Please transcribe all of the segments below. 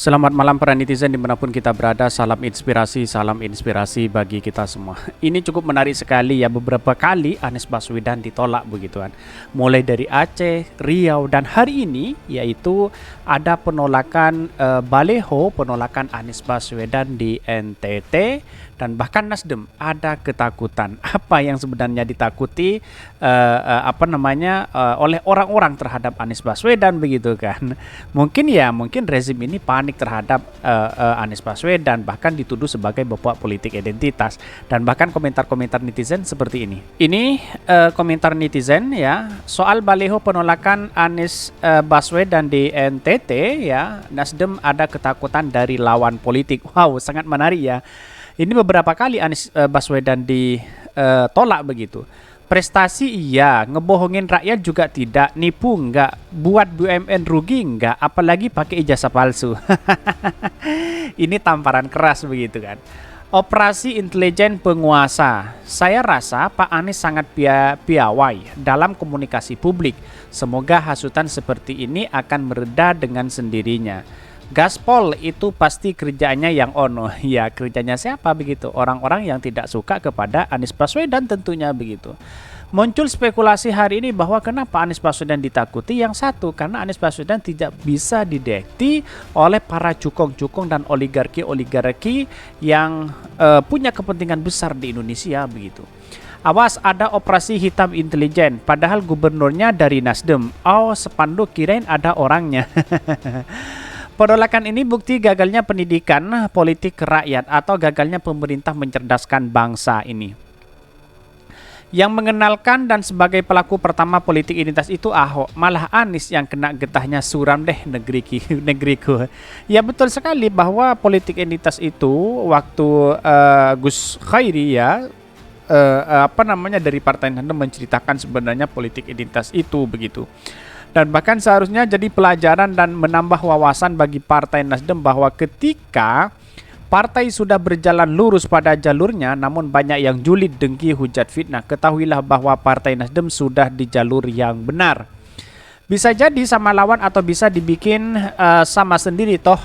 Selamat malam para netizen dimanapun kita berada, salam inspirasi bagi kita semua. Ini cukup menarik sekali ya, beberapa kali Anies Baswedan ditolak begitu kan. Mulai dari Aceh, Riau, dan hari ini yaitu ada penolakan baleho, penolakan Anies Baswedan di NTT, dan bahkan Nasdem ada ketakutan. Apa yang sebenarnya ditakuti oleh orang-orang terhadap Anies Baswedan begitu kan. Mungkin rezim ini panik terhadap Anies Baswedan, bahkan dituduh sebagai bapak politik identitas, dan bahkan komentar-komentar netizen seperti ini. Ini komentar netizen ya, soal baleho penolakan Anies Baswedan di NTT ya, Nasdem ada ketakutan dari lawan politik. Wow, sangat menarik ya. Ini beberapa kali Anies Baswedan ditolak begitu. Prestasi iya, ngebohongin rakyat juga tidak, nipu enggak, buat BUMN rugi enggak, apalagi pakai ijazah palsu. Ini tamparan keras begitu kan. Operasi intelijen penguasa. Saya rasa Pak Anies sangat piawai dalam komunikasi publik. Semoga hasutan seperti ini akan mereda dengan sendirinya. Gaspol itu pasti kerjanya yang ono. Ya, kerjanya siapa begitu? Orang-orang yang tidak suka kepada Anies Baswedan tentunya begitu. Muncul spekulasi hari ini bahwa kenapa Anies Baswedan ditakuti? Yang satu, karena Anies Baswedan tidak bisa dideteksi oleh para cukong-cukong dan oligarki-oligarki yang punya kepentingan besar di Indonesia begitu. Awas, ada operasi hitam intelijen, padahal gubernurnya dari Nasdem. Oh, sepanduk kirain ada orangnya. Penolakan ini bukti gagalnya pendidikan politik rakyat atau gagalnya pemerintah mencerdaskan bangsa ini. Yang mengenalkan dan sebagai pelaku pertama politik identitas itu Ahok, malah Anies yang kena getahnya suram deh negeriku. Ya betul sekali bahwa politik identitas itu waktu Gus Khairi ya dari Partai Nasdem menceritakan sebenarnya politik identitas itu begitu. Dan bahkan seharusnya jadi pelajaran dan menambah wawasan bagi Partai Nasdem bahwa ketika partai sudah berjalan lurus pada jalurnya, namun banyak yang julid, dengki, hujat, fitnah, ketahuilah bahwa Partai Nasdem sudah di jalur yang benar. Bisa jadi sama lawan atau bisa dibikin sama sendiri toh.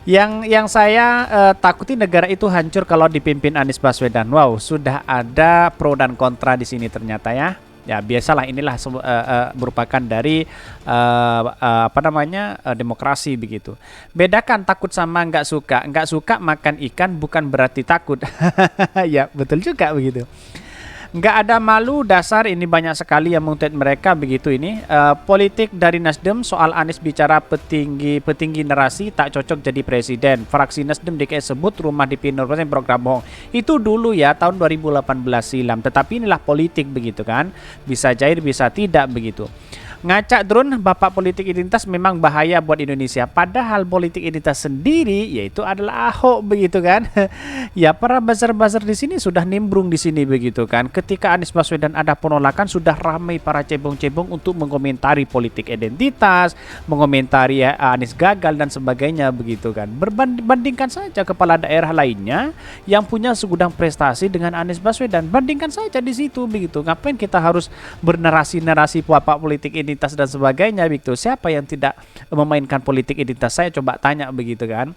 Yang saya takuti negara itu hancur kalau dipimpin Anies Baswedan. Wow, sudah ada pro dan kontra di sini ternyata ya. Ya biasalah, inilah merupakan dari demokrasi begitu. Bedakan takut sama nggak suka. Nggak suka makan ikan bukan berarti takut. Ya betul juga begitu. Nggak ada malu dasar, ini banyak sekali yang mengutip mereka begitu ini. Politik dari Nasdem soal Anies bicara petinggi narasi tak cocok jadi presiden. Fraksi Nasdem DKI sebut rumah di Pinur program bohong. Itu dulu ya tahun 2018 silam. Tetapi inilah politik begitu kan. Bisa cair bisa tidak begitu. Ngacak drone bapak politik identitas memang bahaya buat Indonesia. Padahal politik identitas sendiri yaitu adalah Ahok begitu kan. Ya para buzzer-buzzer di sini sudah nimbrung di sini begitu kan. Ketika Anies Baswedan ada penolakan sudah ramai para cebong-cebong untuk mengomentari politik identitas, mengomentari Anies gagal dan sebagainya begitu kan. Bandingkan saja kepala daerah lainnya yang punya segudang prestasi dengan Anies Baswedan. Bandingkan saja di situ begitu. Ngapain kita harus bernarasi-narasi bapak politik identitas dan sebagainya begitu. Siapa yang tidak memainkan politik identitas? Saya coba tanya begitu kan.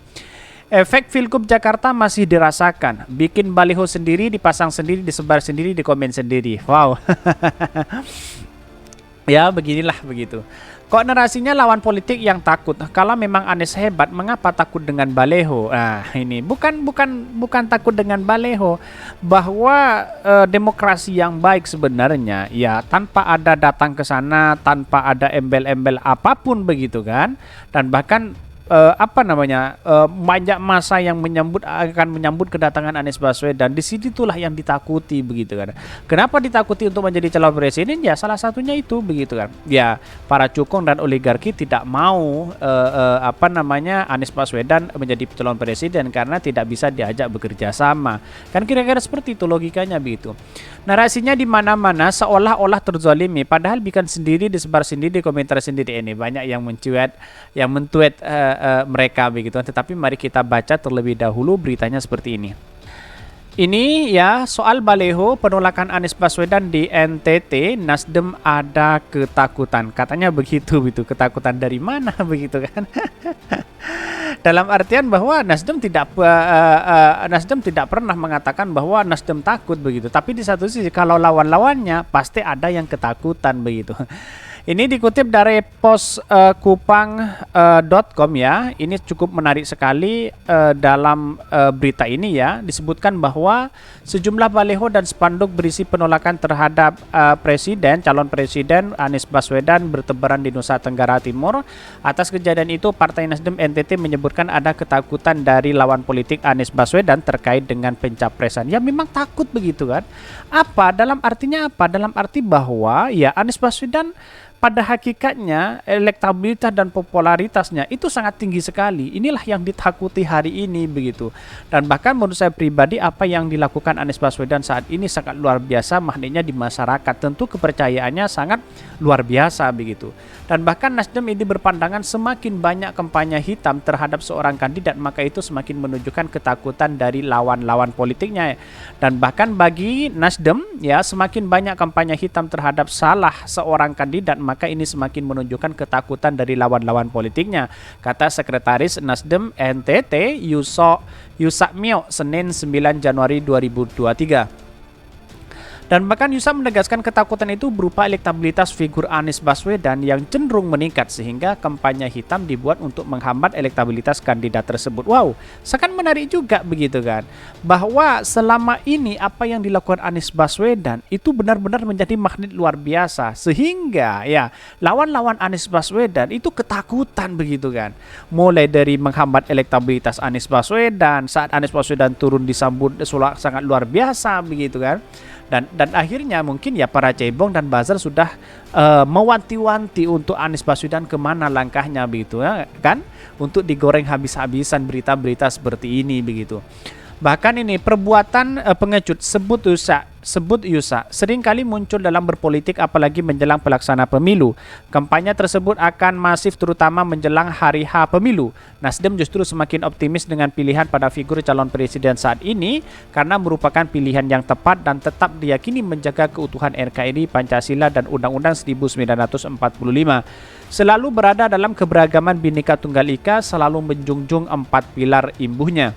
Efek Pilgub Jakarta masih dirasakan. Bikin baliho sendiri, dipasang sendiri, disebar sendiri, dikomen sendiri. Wow. Ya beginilah begitu. Kok narasinya lawan politik yang takut? Kalau memang Anies hebat, mengapa takut dengan baleho? Nah, ini bukan takut dengan baleho, bahwa demokrasi yang baik sebenarnya ya tanpa ada datang ke sana, tanpa ada embel-embel apapun begitu kan. Dan bahkan banyak masa yang akan menyambut kedatangan Anies Baswedan. Di sini itulah yang ditakuti begitu kan. Kenapa ditakuti untuk menjadi calon presiden? Ya salah satunya itu begitu kan. Ya para cukong dan oligarki tidak mau Anies Baswedan menjadi calon presiden karena tidak bisa diajak bekerja sama. Kan kira-kira seperti itu logikanya begitu. Narasinya di mana-mana seolah-olah terzalimi, padahal bikin sendiri, disebar sendiri, komentar sendiri. Ini banyak yang mencuit, mereka begitu. Tetapi mari kita baca terlebih dahulu beritanya seperti ini. Ini ya soal baleho penolakan Anies Baswedan di NTT, Nasdem ada ketakutan. Katanya begitu, ketakutan dari mana begitu kan? Dalam artian bahwa Nasdem tidak pernah mengatakan bahwa Nasdem takut begitu. Tapi di satu sisi kalau lawan-lawannya pasti ada yang ketakutan begitu. Ini dikutip dari poskupang.com ya. Ini cukup menarik sekali dalam berita ini ya. Disebutkan bahwa sejumlah baliho dan spanduk berisi penolakan terhadap calon presiden Anies Baswedan bertebaran di Nusa Tenggara Timur. Atas kejadian itu, Partai Nasdem NTT menyebutkan ada ketakutan dari lawan politik Anies Baswedan terkait dengan pencapresan. Ya memang takut begitu kan. Dalam artinya apa? Dalam arti bahwa ya Anies Baswedan pada hakikatnya elektabilitas dan popularitasnya itu sangat tinggi sekali. Inilah yang ditakuti hari ini begitu. Dan bahkan menurut saya pribadi apa yang dilakukan Anies Baswedan saat ini sangat luar biasa magnetnya di masyarakat. Tentu kepercayaannya sangat luar biasa begitu. Dan bahkan Nasdem ini berpandangan semakin banyak kampanye hitam terhadap seorang kandidat, maka itu semakin menunjukkan ketakutan dari lawan-lawan politiknya. Dan bahkan bagi Nasdem ya semakin banyak kampanye hitam terhadap salah seorang kandidat, maka ini semakin menunjukkan ketakutan dari lawan-lawan politiknya, kata Sekretaris Nasdem NTT Yusakmio Senin 9 Januari 2023. Dan bahkan Yusuf menegaskan ketakutan itu berupa elektabilitas figur Anies Baswedan yang cenderung meningkat sehingga kampanye hitam dibuat untuk menghambat elektabilitas kandidat tersebut. Wow, sangat menarik juga begitu kan. Bahwa selama ini apa yang dilakukan Anies Baswedan itu benar-benar menjadi magnet luar biasa. Sehingga ya lawan-lawan Anies Baswedan itu ketakutan begitu kan. Mulai dari menghambat elektabilitas Anies Baswedan, saat Anies Baswedan turun disambut sangat luar biasa begitu kan. Dan akhirnya mungkin ya para cebong dan buzzer sudah mewanti-wanti untuk Anies Baswedan kemana langkahnya begitu ya, kan, untuk digoreng habis-habisan berita-berita seperti ini begitu. Bahkan ini perbuatan pengecut sebut Yusa seringkali muncul dalam berpolitik apalagi menjelang pelaksana pemilu. Kampanye tersebut akan masif terutama menjelang hari H pemilu. Nasdem justru semakin optimis dengan pilihan pada figur calon presiden saat ini karena merupakan pilihan yang tepat dan tetap diyakini menjaga keutuhan NKRI, Pancasila dan Undang-Undang 1945. Selalu berada dalam keberagaman Bhinneka Tunggal Ika, selalu menjunjung 4 pilar imbuhnya.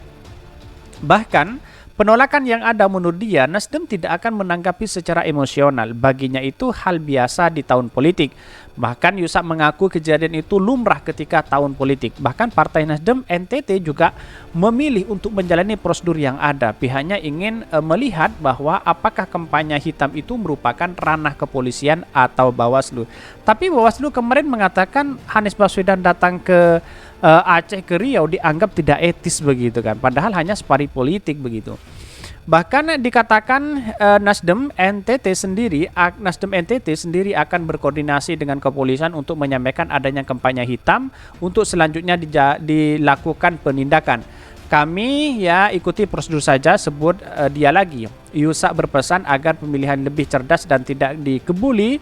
Bahkan penolakan yang ada menurut dia, Nasdem tidak akan menanggapi secara emosional. Baginya itu hal biasa di tahun politik. Bahkan Yusuf mengaku kejadian itu lumrah ketika tahun politik. Bahkan Partai Nasdem NTT juga memilih untuk menjalani prosedur yang ada. Pihaknya ingin melihat bahwa apakah kampanye hitam itu merupakan ranah kepolisian atau Bawaslu. Tapi Bawaslu kemarin mengatakan Anies Baswedan datang ke Aceh ke Riau dianggap tidak etis begitu kan, padahal hanya sparring politik begitu. Bahkan dikatakan Nasdem NTT sendiri akan berkoordinasi dengan kepolisian untuk menyampaikan adanya kampanye hitam untuk selanjutnya dilakukan penindakan. Kami ya ikuti prosedur saja, sebut dia lagi. Yusak berpesan agar pemilihan lebih cerdas dan tidak dikibuli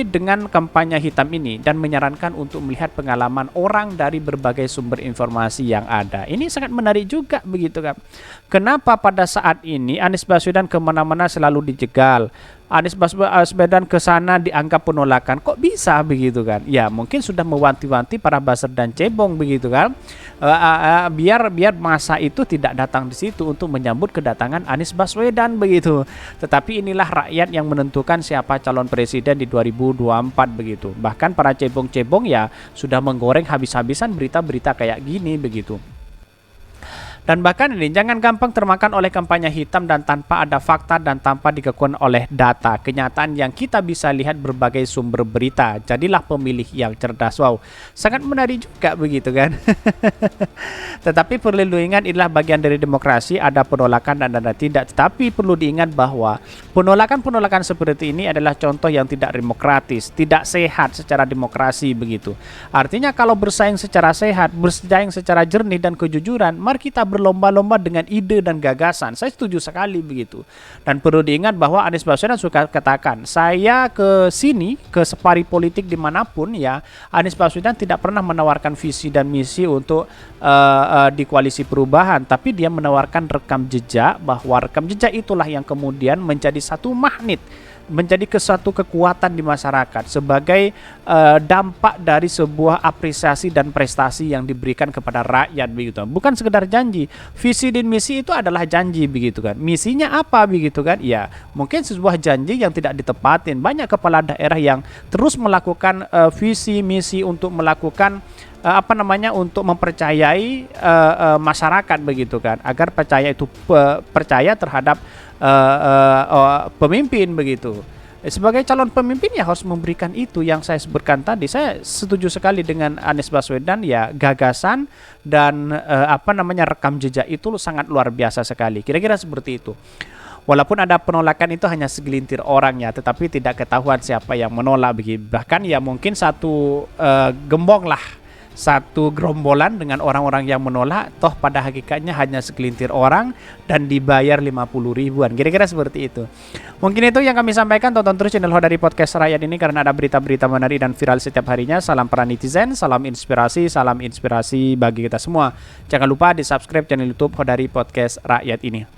dengan kampanye hitam ini dan menyarankan untuk melihat pengalaman orang dari berbagai sumber informasi yang ada. Ini sangat menarik juga begitu kan. Kenapa pada saat ini Anies Baswedan kemana-mana selalu dijegal? Anies Baswedan ke sana dianggap penolakan. Kok bisa begitu kan? Ya mungkin sudah mewanti-wanti para buzzer dan cebong begitu kan. Biar masa itu tidak datang di situ untuk menyambut kedatangan Anies Baswedan begitu. Tetapi inilah rakyat yang menentukan siapa calon presiden di 2024 begitu. Bahkan para cebong-cebong ya sudah menggoreng habis-habisan berita-berita kayak gini begitu. Dan bahkan ini jangan gampang termakan oleh kampanye hitam dan tanpa ada fakta dan tanpa dikekuan oleh data. Kenyataan yang kita bisa lihat berbagai sumber berita. Jadilah pemilih yang cerdas. Wow, sangat menarik juga begitu kan. Tetapi perlu diingat inilah bagian dari demokrasi, ada penolakan dan ada tidak. Tetapi perlu diingat bahwa penolakan-penolakan seperti ini adalah contoh yang tidak demokratis, tidak sehat secara demokrasi begitu. Artinya kalau bersaing secara sehat, bersaing secara jernih dan kejujuran, mari kita berlomba-lomba dengan ide dan gagasan. Saya setuju sekali begitu. Dan perlu diingat bahwa Anies Baswedan suka katakan, saya ke sini, ke separi politik dimanapun ya, Anies Baswedan tidak pernah menawarkan visi dan misi untuk di koalisi perubahan, tapi dia menawarkan rekam jejak, bahwa rekam jejak itulah yang kemudian menjadi satu magnet, menjadi satu kekuatan di masyarakat sebagai dampak dari sebuah apresiasi dan prestasi yang diberikan kepada rakyat begitu. Bukan sekedar janji. Visi dan misi itu adalah janji begitu kan. Misinya apa begitu kan? Ya, mungkin sebuah janji yang tidak ditepatin. Banyak kepala daerah yang terus melakukan visi misi untuk melakukan untuk mempercayai masyarakat begitu kan, agar percaya terhadap pemimpin begitu. Sebagai calon pemimpin ya harus memberikan itu yang saya sebutkan tadi. Saya setuju sekali dengan Anies Baswedan ya, gagasan dan rekam jejak itu sangat luar biasa sekali. Kira-kira seperti itu. Walaupun ada penolakan itu hanya segelintir orang ya, tetapi tidak ketahuan siapa yang menolak begitu. Bahkan ya mungkin satu gembong lah, satu gerombolan dengan orang-orang yang menolak, toh pada hakikatnya hanya segelintir orang dan dibayar 50 ribuan. Kira-kira seperti itu. Mungkin itu yang kami sampaikan. Tonton terus channel Hodari Podcast Rakyat ini karena ada berita-berita menarik dan viral setiap harinya. Salam para netizen, salam inspirasi bagi kita semua. Jangan lupa di subscribe channel YouTube Hodari Podcast Rakyat ini.